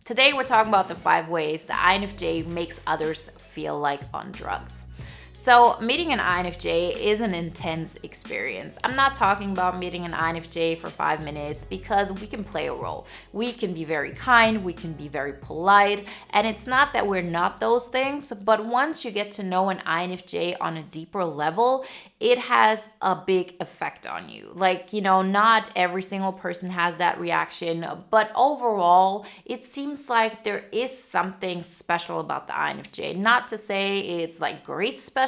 Today we're talking about the 5 ways the INFJ makes others feel like on drugs. So meeting an INFJ is an intense experience. I'm not talking about meeting an INFJ for 5 minutes because we can play a role. We can be very kind, we can be very polite, and it's not that we're not those things, but once you get to know an INFJ on a deeper level, it has a big effect on you. Not every single person has that reaction, but overall, it seems like there is something special about the INFJ. Not to say it's like great special,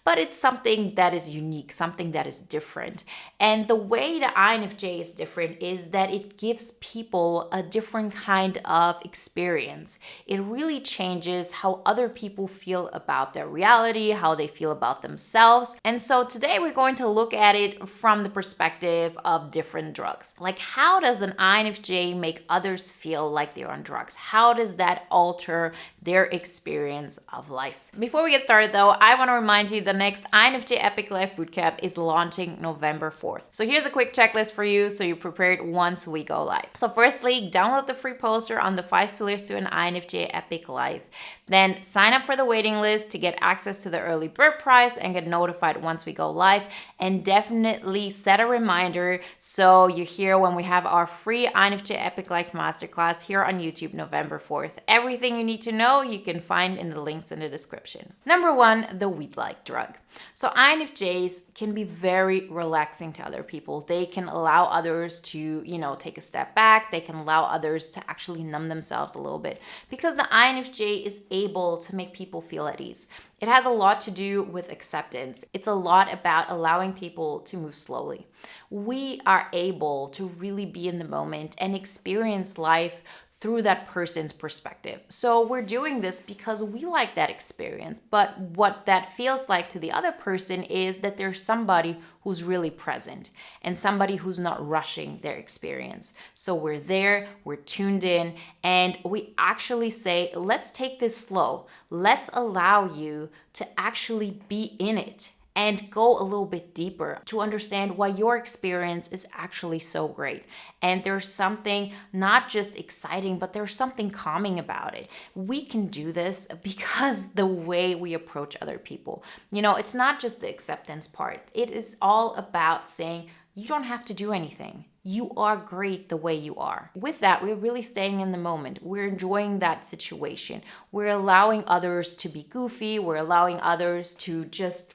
but it's something that is unique, something that is different. And the way the INFJ is different is that it gives people a different kind of experience. It really changes how other people feel about their reality, how they feel about themselves. And so today we're going to look at it from the perspective of different drugs. Like, how does an INFJ make others feel like they're on drugs? How does that alter their experience of life? Before we get started though, I want to remind you the next INFJ Epic Life Bootcamp is launching November 4th. So here's a quick checklist for you so you're prepared once we go live. So firstly, download the free poster on the 5 pillars to an INFJ Epic Life. Then sign up for the waiting list to get access to the early bird price and get notified once we go live. And definitely set a reminder so you're here when we have our free INFJ Epic Life Masterclass here on YouTube November 4th. Everything you need to know you can find in the links in the description. Number 1, the Weedlike Drug. So INFJs can be very relaxing to other people. They can allow others to, take a step back. They can allow others to actually numb themselves a little bit because the INFJ is able to make people feel at ease. It has a lot to do with acceptance. It's a lot about allowing people to move slowly. We are able to really be in the moment and experience life through that person's perspective. So we're doing this because we like that experience. But what that feels like to the other person is that there's somebody who's really present and somebody who's not rushing their experience. So we're there, we're tuned in, and we actually say, let's take this slow. Let's allow you to actually be in it and go a little bit deeper to understand why your experience is actually so great. And there's something not just exciting, but there's something calming about it. We can do this because the way we approach other people. It's not just the acceptance part. It is all about saying, you don't have to do anything. You are great the way you are. With that, we're really staying in the moment. We're enjoying that situation. We're allowing others to be goofy. We're allowing others to just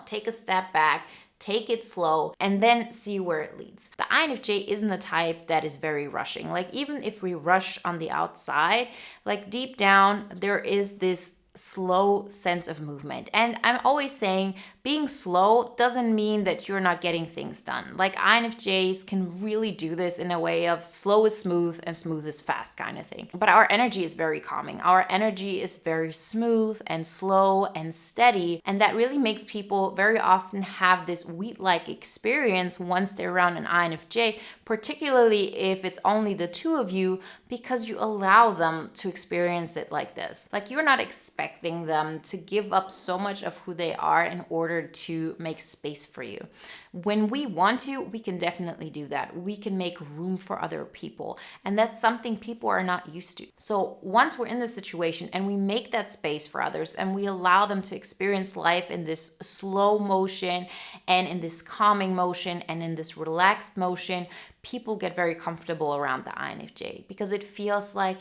take a step back, take it slow, and then see where it leads. The INFJ isn't the type that is very rushing. Even if we rush on the outside, deep down, there is this slow sense of movement. And I'm always saying being slow doesn't mean that you're not getting things done. INFJs can really do this in a way of slow is smooth and smooth is fast kind of thing. But our energy is very calming. Our energy is very smooth and slow and steady. And that really makes people very often have this weed-like experience once they're around an INFJ, particularly if it's only the two of you, because you allow them to experience it like this. You're not expecting them to give up so much of who they are in order to make space for you. When we want to, we can definitely do that. We can make room for other people. And that's something people are not used to. So once we're in this situation and we make that space for others and we allow them to experience life in this slow motion and in this calming motion and in this relaxed motion, people get very comfortable around the INFJ because it feels like,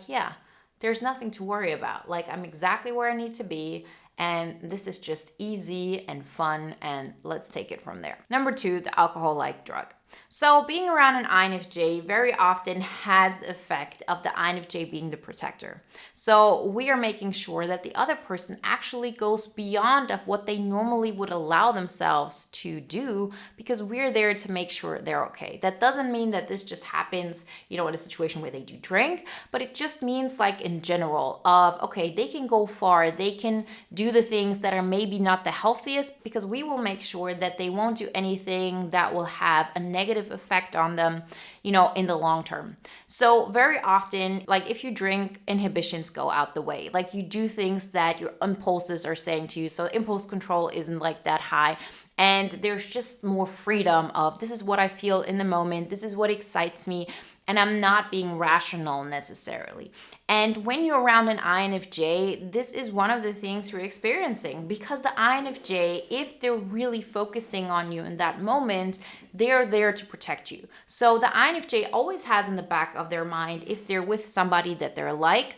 there's nothing to worry about. I'm exactly where I need to be. And this is just easy and fun, and let's take it from there. Number 2, the alcohol-like drug. So being around an INFJ very often has the effect of the INFJ being the protector. So we are making sure that the other person actually goes beyond of what they normally would allow themselves to do because we're there to make sure they're okay. That doesn't mean that this just happens, in a situation where they do drink, but it just means in general of, okay, they can go far, they can do the things that are maybe not the healthiest because we will make sure that they won't do anything that will have a negative effect on them, in the long term. So very often, if you drink, inhibitions go out the way. You do things that your impulses are saying to you. So impulse control isn't that high. And there's just more freedom of this is what I feel in the moment. This is what excites me. and I'm not being rational necessarily. And when you're around an INFJ, this is one of the things you're experiencing, because the INFJ, if they're really focusing on you in that moment, they're there to protect you. So the INFJ always has in the back of their mind, if they're with somebody that they're like,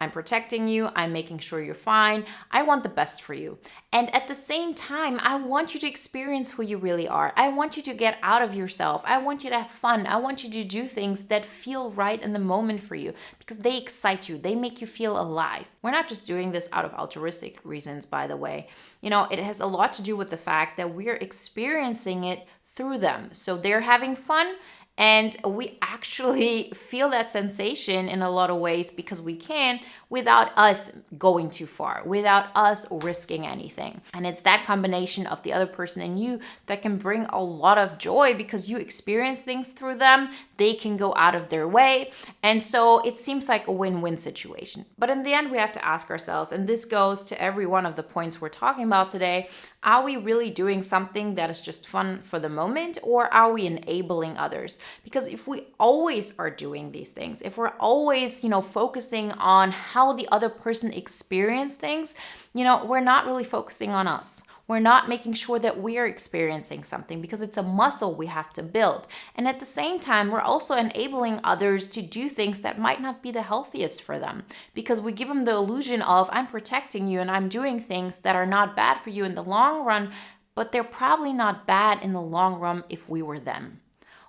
I'm protecting you. I'm making sure you're fine. I want the best for you. And at the same time, I want you to experience who you really are. I want you to get out of yourself. I want you to have fun. I want you to do things that feel right in the moment for you, because they excite you. They make you feel alive. We're not just doing this out of altruistic reasons, by the way. It has a lot to do with the fact that we're experiencing it through them. So they're having fun. And we actually feel that sensation in a lot of ways because we can, without us going too far, without us risking anything. And it's that combination of the other person and you that can bring a lot of joy, because you experience things through them. They can go out of their way. And so it seems like a win-win situation. But in the end, we have to ask ourselves, and this goes to every one of the points we're talking about today, are we really doing something that is just fun for the moment, or are we enabling others? Because if we always are doing these things, if we're always, focusing on how the other person experience things, we're not really focusing on us. We're not making sure that we are experiencing something, because it's a muscle we have to build. And at the same time, we're also enabling others to do things that might not be the healthiest for them, because we give them the illusion of, I'm protecting you and I'm doing things that are not bad for you in the long run, but they're probably not bad in the long run if we were them.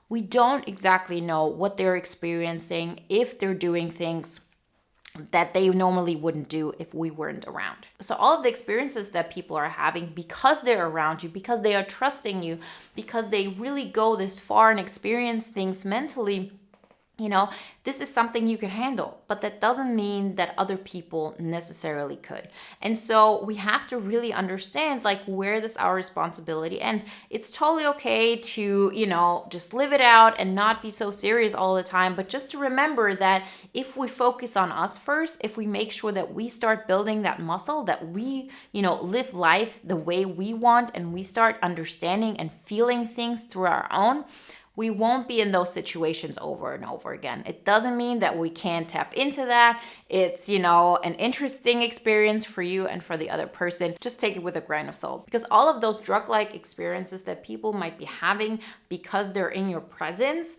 We don't exactly know what they're experiencing, if they're doing things that they normally wouldn't do if we weren't around. So all of the experiences that people are having because they're around you, because they are trusting you, because they really go this far and experience things mentally, this is something you can handle, but that doesn't mean that other people necessarily could. And so we have to really understand where this our responsibility. And it's totally okay to, just live it out and not be so serious all the time. But just to remember that if we focus on us first, if we make sure that we start building that muscle, that we, live life the way we want, and we start understanding and feeling things through our own, we won't be in those situations over and over again. It doesn't mean that we can't tap into that. It's, an interesting experience for you and for the other person. Just take it with a grain of salt, because all of those drug-like experiences that people might be having because they're in your presence,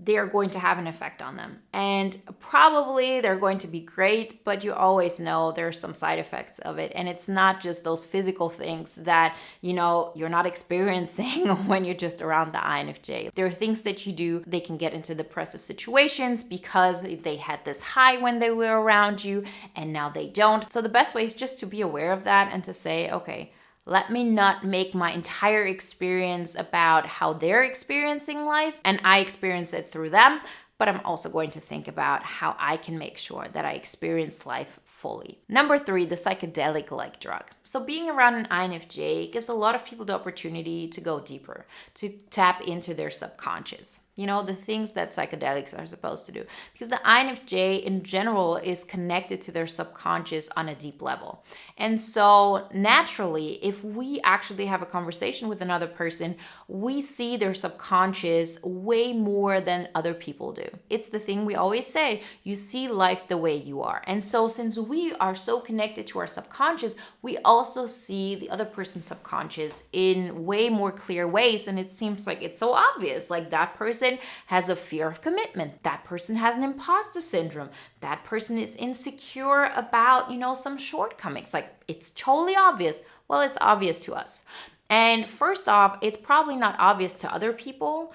they're going to have an effect on them. And probably they're going to be great, but you always know there's some side effects of it. And it's not just those physical things that, you're not experiencing when you're just around the INFJ. There are things that you do, they can get into depressive situations because they had this high when they were around you and now they don't. So the best way is just to be aware of that and to say, okay, let me not make my entire experience about how they're experiencing life and I experience it through them, but I'm also going to think about how I can make sure that I experience life fully. Number 3, the psychedelic-like drug. So being around an INFJ gives a lot of people the opportunity to go deeper, to tap into their subconscious. The things that psychedelics are supposed to do. Because the INFJ in general is connected to their subconscious on a deep level. And so naturally, if we actually have a conversation with another person, we see their subconscious way more than other people do. It's the thing we always say, you see life the way you are. And so since we are so connected to our subconscious, we also see the other person's subconscious in way more clear ways. And it seems like it's so obvious, that person has a fear of commitment. That person has an imposter syndrome. That person is insecure about, some shortcomings. It's totally obvious. Well, it's obvious to us. And first off, it's probably not obvious to other people.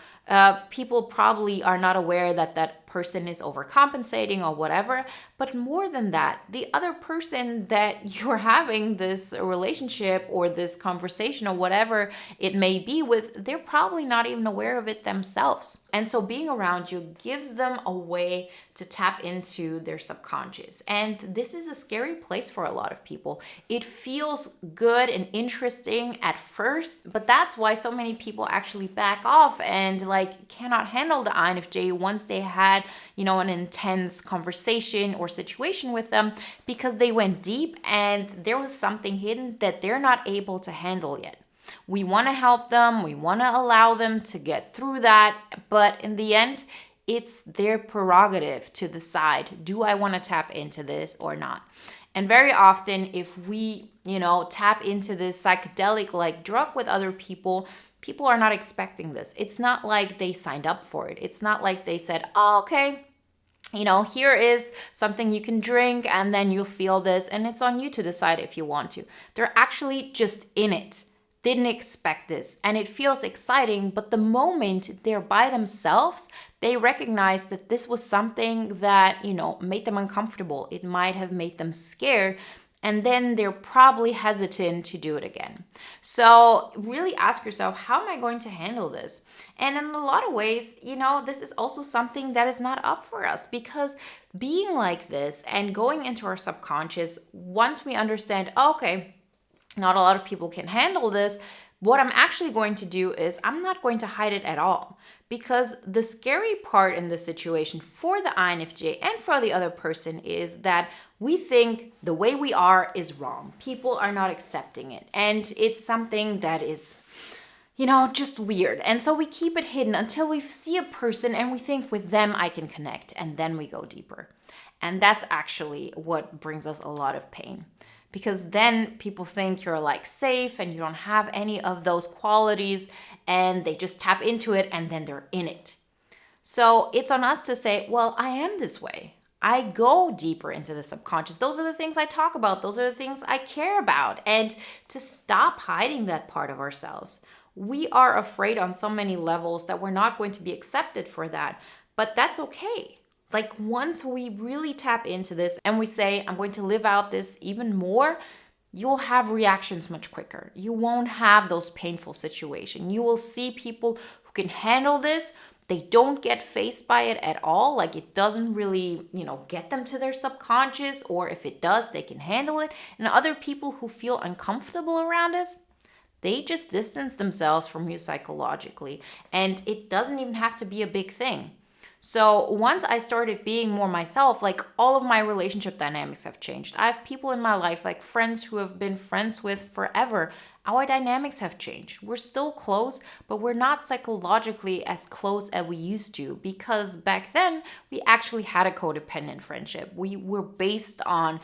People probably are not aware that person is overcompensating or whatever. But more than that, the other person that you're having this relationship or this conversation or whatever it may be with, they're probably not even aware of it themselves. And so being around you gives them a way to tap into their subconscious. And this is a scary place for a lot of people. It feels good and interesting at first, but that's why so many people actually back off and cannot handle the INFJ once they had, an intense conversation or situation with them, because they went deep and there was something hidden that they're not able to handle yet. We want to help them. We want to allow them to get through that. But in the end, It's their prerogative to decide, do I want to tap into this or not? And very often, if we, tap into this psychedelic like drug with other people, people are not expecting this. It's not like they signed up for it. It's not like they said, oh, okay, here is something you can drink and then you'll feel this, and it's on you to decide if you want to. They're actually just in it. Didn't expect this, and it feels exciting, but the moment they're by themselves, they recognize that this was something that, made them uncomfortable. It might have made them scared, and then they're probably hesitant to do it again. So really ask yourself, how am I going to handle this? And in a lot of ways, this is also something that is not up for us, because being like this and going into our subconscious, once we understand, okay, not a lot of people can handle this, what I'm actually going to do is I'm not going to hide it at all. Because the scary part in this situation for the INFJ and for the other person is that we think the way we are is wrong. People are not accepting it. And it's something that is, just weird. And so we keep it hidden until we see a person and we think with them I can connect. And then we go deeper. And that's actually what brings us a lot of pain. Because then people think you're like safe and you don't have any of those qualities, and they just tap into it and then they're in it. So it's on us to say, well, I am this way. I go deeper into the subconscious. Those are the things I talk about. Those are the things I care about. And to stop hiding that part of ourselves. We are afraid on so many levels that we're not going to be accepted for that. But that's okay. Like once we really tap into this and we say, I'm going to live out this even more, you'll have reactions much quicker. You won't have those painful situations. You will see people who can handle this. They don't get faced by it at all. Like it doesn't really, get them to their subconscious, or if it does, they can handle it. And other people who feel uncomfortable around us, they just distance themselves from you psychologically. And it doesn't even have to be a big thing. So once I started being more myself, like all of my relationship dynamics have changed. I have people in my life, like friends who have been friends with forever. Our dynamics have changed. We're still close, but we're not psychologically as close as we used to, because back then we actually had a codependent friendship. We were based on,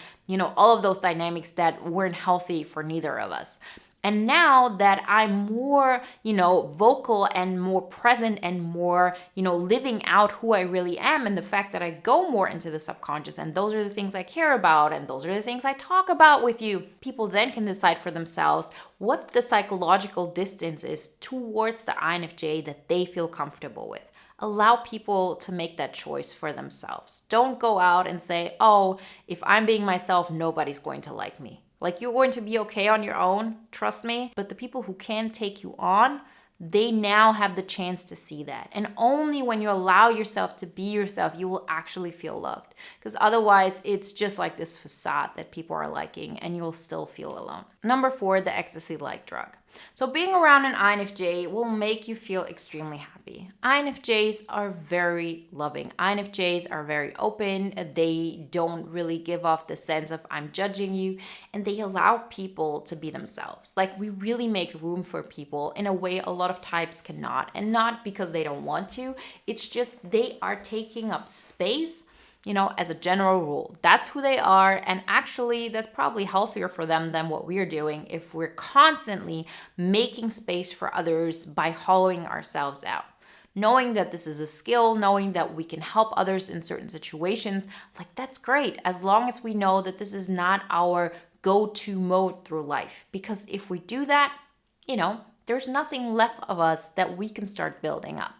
all of those dynamics that weren't healthy for neither of us. And now that I'm more, vocal and more present and more, living out who I really am, and the fact that I go more into the subconscious and those are the things I care about and those are the things I talk about with you, people then can decide for themselves what the psychological distance is towards the INFJ that they feel comfortable with. Allow people to make that choice for themselves. Don't go out and say, oh, if I'm being myself, nobody's going to like me. Like you're going to be okay on your own, trust me. But the people who can take you on, they now have the chance to see that. And only when you allow yourself to be yourself, you will actually feel loved. Because otherwise, it's just like this facade that people are liking and you'll still feel alone. Number 4, the ecstasy-like drug. So being around an INFJ will make you feel extremely happy. INFJs are very loving. INFJs are very open. They don't really give off the sense of I'm judging you, and they allow people to be themselves. Like we really make room for people in a way a lot of types cannot, and not because they don't want to. It's just they are taking up space. As a general rule, that's who they are. And actually, that's probably healthier for them than what we're doing if we're constantly making space for others by hollowing ourselves out. Knowing that this is a skill, knowing that we can help others in certain situations, like that's great, as long as we know that this is not our go-to mode through life. Because if we do that, there's nothing left of us that we can start building up.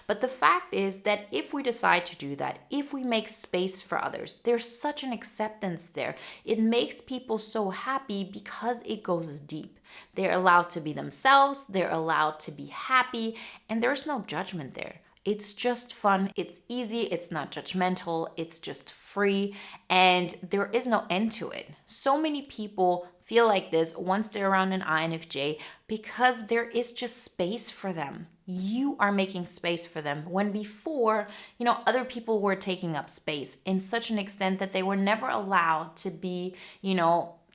But the fact is that if we decide to do that, if we make space for others, there's such an acceptance there. It makes people so happy because it goes deep. They're allowed to be themselves, they're allowed to be happy, and there's no judgment there. It's just fun, it's easy, it's not judgmental, it's just free, and there is no end to it. So many people feel like this once they're around an INFJ because there is just space for them. You are making space for them when before, other people were taking up space in such an extent that they were never allowed to be,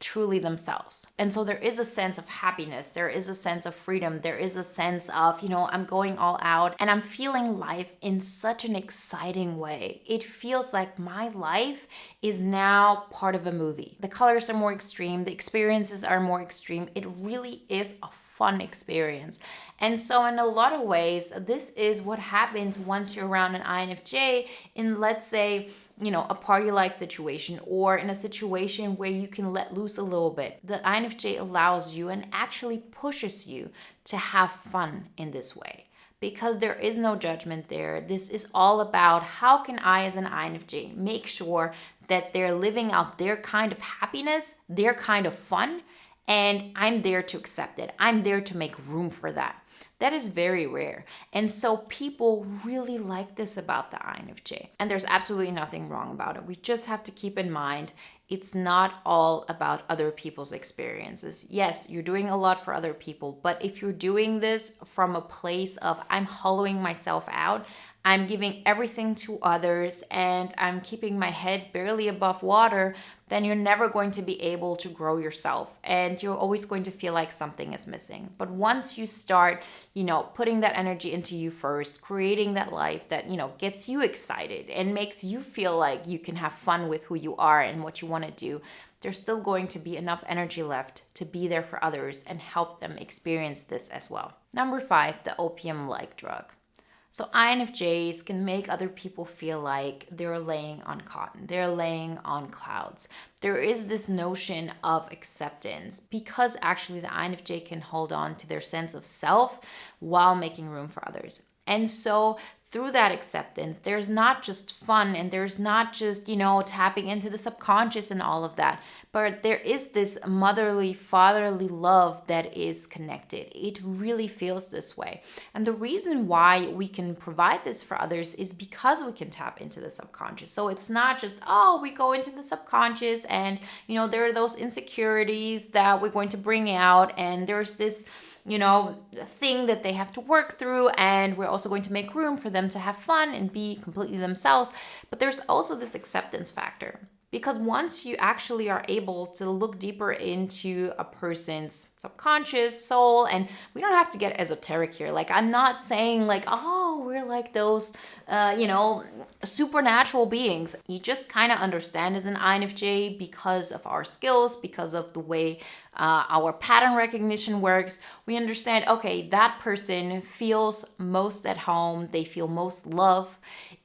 truly themselves. And so there is a sense of happiness, there is a sense of freedom, there is a sense of, I'm going all out and I'm feeling life in such an exciting way. It feels like my life is now part of a movie. The colors are more extreme, the experiences are more extreme. It really is a fun experience. And so in a lot of ways, this is what happens once you're around an INFJ in, let's say, a party-like situation, or in a situation where you can let loose a little bit. The INFJ allows you and actually pushes you to have fun in this way, because there is no judgment there. This is all about how can I, as an INFJ, make sure that they're living out their kind of happiness, their kind of fun, and I'm there to accept it. I'm there to make room for that. That is very rare. And so people really like this about the INFJ. And there's absolutely nothing wrong about it. We just have to keep in mind it's not all about other people's experiences. Yes, you're doing a lot for other people, but if you're doing this from a place of I'm hollowing myself out, I'm giving everything to others, and I'm keeping my head barely above water, then you're never going to be able to grow yourself, and you're always going to feel like something is missing. But once you start, putting that energy into you first, creating that life that, gets you excited and makes you feel like you can have fun with who you are and what you want to do, there's still going to be enough energy left to be there for others and help them experience this as well. Number 5, the opium-like drug. So INFJs can make other people feel like they're laying on cotton, they're laying on clouds. There is this notion of acceptance because actually the INFJ can hold on to their sense of self while making room for others. And so through that acceptance, there's not just fun and there's not just, tapping into the subconscious and all of that, but there is this motherly, fatherly love that is connected. It really feels this way. And the reason why we can provide this for others is because we can tap into the subconscious. So it's not just, we go into the subconscious and, there are those insecurities that we're going to bring out, and there's this thing that they have to work through, and we're also going to make room for them to have fun and be completely themselves. But there's also this acceptance factor, because once you actually are able to look deeper into a person's subconscious soul, and we don't have to get esoteric here. Like, I'm not saying we're like those, supernatural beings. You just kind of understand as an INFJ because of our skills, because of the way our pattern recognition works. We understand, okay, that person feels most at home. They feel most love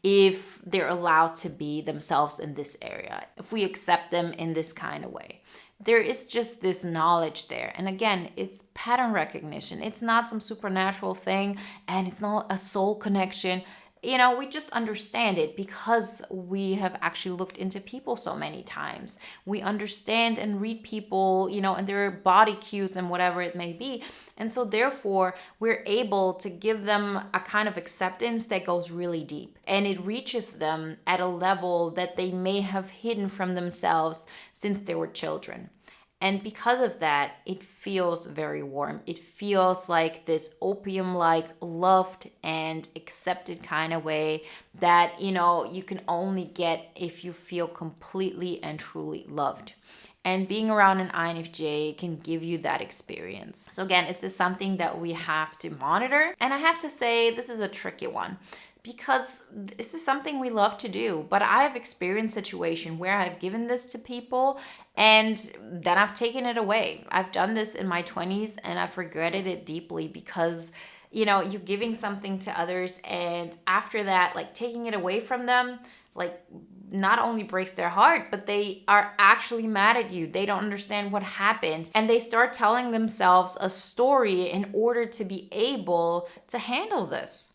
if they're allowed to be themselves in this area, if we accept them in this kind of way. There is just this knowledge there. And again, it's pattern recognition. It's not some supernatural thing, and it's not a soul connection. We just understand it because we have actually looked into people so many times. We understand and read people, and their body cues and whatever it may be. And so therefore, we're able to give them a kind of acceptance that goes really deep. And it reaches them at a level that they may have hidden from themselves since they were children. And because of that, it feels very warm. It feels like this opium-like loved and accepted kind of way that, you can only get if you feel completely and truly loved. And being around an INFJ can give you that experience. So again, is this something that we have to monitor? And I have to say, this is a tricky one, because this is something we love to do. But I have experienced situations where I've given this to people and then I've taken it away. I've done this in my 20s and I've regretted it deeply because, you're giving something to others, and after that, taking it away from them, not only breaks their heart, but they are actually mad at you. They don't understand what happened. And they start telling themselves a story in order to be able to handle this.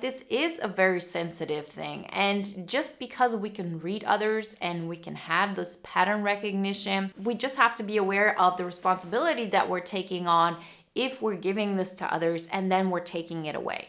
This is a very sensitive thing. And just because we can read others and we can have this pattern recognition, we just have to be aware of the responsibility that we're taking on if we're giving this to others and then we're taking it away.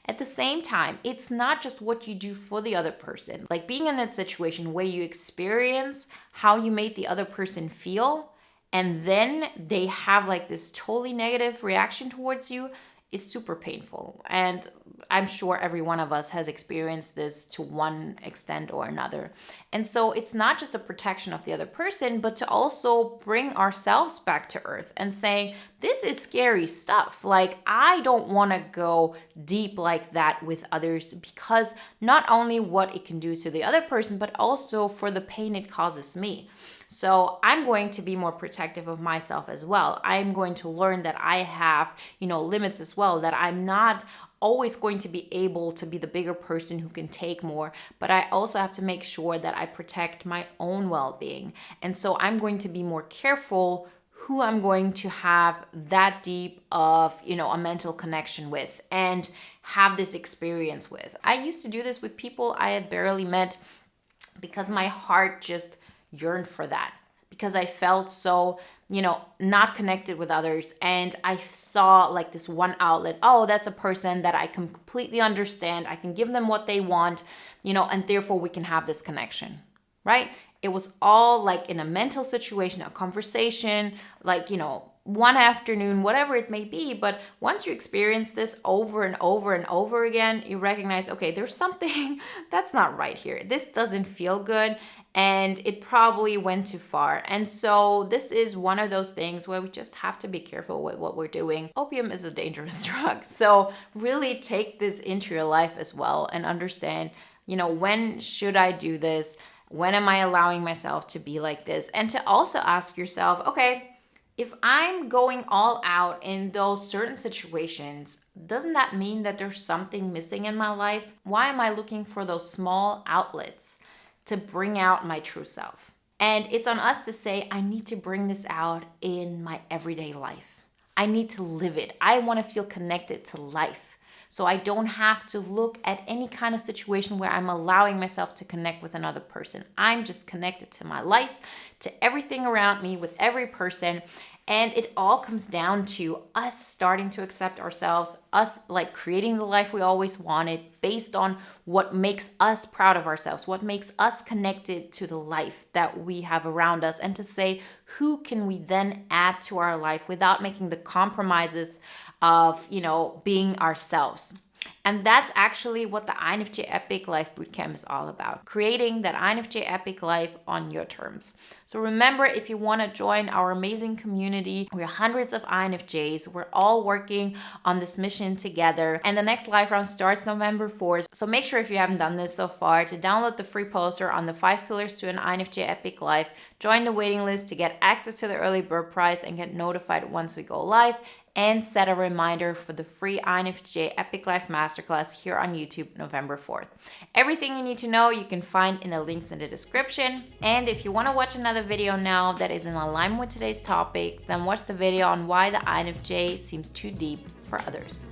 At the same time, it's not just what you do for the other person. Being in a situation where you experience how you made the other person feel, and then they have this totally negative reaction towards you, is super painful. And I'm sure every one of us has experienced this to one extent or another. And so it's not just a protection of the other person, but to also bring ourselves back to earth and say, this is scary stuff. Like, I don't want to go deep like that with others, because not only what it can do to the other person, but also for the pain it causes me. So I'm going to be more protective of myself as well. I'm going to learn that I have, limits as well, that I'm not always going to be able to be the bigger person who can take more, but I also have to make sure that I protect my own well-being. And so I'm going to be more careful who I'm going to have that deep of, a mental connection with and have this experience with. I used to do this with people I had barely met because my heart just yearned for that, because I felt so, not connected with others. And I saw like this one outlet. Oh, that's a person that I can completely understand. I can give them what they want, and therefore we can have this connection, right? It was all like in a mental situation, a conversation, like, one afternoon, whatever it may be. But once you experience this over and over and over again, you recognize, okay, there's something that's not right here. This doesn't feel good, and it probably went too far. And so this is one of those things where we just have to be careful with what we're doing. Opium is a dangerous drug. So really take this into your life as well and understand, when should I do this? When am I allowing myself to be like this? And to also ask yourself, okay, if I'm going all out in those certain situations, doesn't that mean that there's something missing in my life? Why am I looking for those small outlets to bring out my true self? And it's on us to say, I need to bring this out in my everyday life. I need to live it. I want to feel connected to life. So I don't have to look at any kind of situation where I'm allowing myself to connect with another person. I'm just connected to my life, to everything around me, with every person. And it all comes down to us starting to accept ourselves, us like creating the life we always wanted based on what makes us proud of ourselves, what makes us connected to the life that we have around us, and to say, who can we then add to our life without making the compromises of, being ourselves. And that's actually what the INFJ Epic Life Bootcamp is all about, creating that INFJ Epic Life on your terms. So remember, if you want to join our amazing community, we're hundreds of INFJs. We're all working on this mission together. And the next live round starts November 4th. So make sure, if you haven't done this so far, to download the free poster on the 5 pillars to an INFJ Epic Life, join the waiting list to get access to the early bird prize and get notified once we go live, and set a reminder for the free INFJ Epic Life Masterclass here on YouTube, November 4th. Everything you need to know you can find in the links in the description. And if you want to watch another video now that is in alignment with today's topic, then watch the video on why the INFJ seems too deep for others.